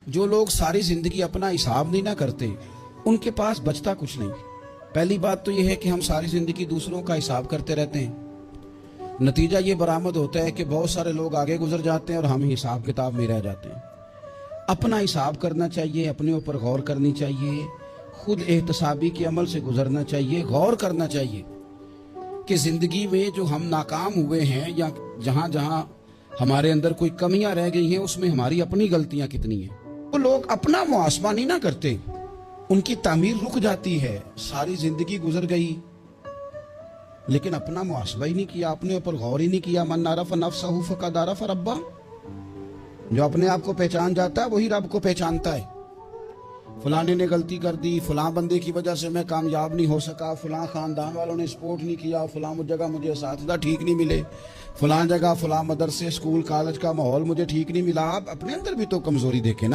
جو لوگ ساری زندگی اپنا حساب نہیں نہ کرتے ان کے پاس بچتا کچھ نہیں۔ پہلی بات تو یہ ہے کہ ہم ساری زندگی دوسروں کا حساب کرتے رہتے ہیں، نتیجہ یہ برآمد ہوتا ہے کہ بہت سارے لوگ آگے گزر جاتے ہیں اور ہم حساب کتاب میں رہ جاتے ہیں۔ اپنا حساب کرنا چاہیے، اپنے اوپر غور کرنی چاہیے، خود احتسابی کے عمل سے گزرنا چاہیے، غور کرنا چاہیے کہ زندگی میں جو ہم ناکام ہوئے ہیں یا جہاں جہاں ہمارے اندر کوئی کمیاں رہ گئی ہیں اس میں ہماری اپنی غلطیاں کتنی ہیں۔ وہ لوگ اپنا محاسبہ نہیں نہ کرتے، ان کی تعمیر رک جاتی ہے، ساری زندگی گزر گئی لیکن اپنا محاسبہ ہی نہیں کیا، اپنے اوپر غور ہی نہیں کیا۔ من عرف نفسہ فقد عرف ربہ، جو اپنے آپ کو پہچان جاتا ہے وہی رب کو پہچانتا ہے۔ فلانے نے غلطی کر دی، فلاں بندے کی وجہ سے میں کامیاب نہیں ہو سکا، فلاں خاندان والوں نے سپورٹ نہیں کیا، فلاں جگہ مجھے اساتذہ ٹھیک نہیں ملے، فلاں جگہ فلاں مدرسے اسکول کالج کا ماحول مجھے ٹھیک نہیں ملا۔ آپ اپنے اندر بھی تو کمزوری دیکھیں نا۔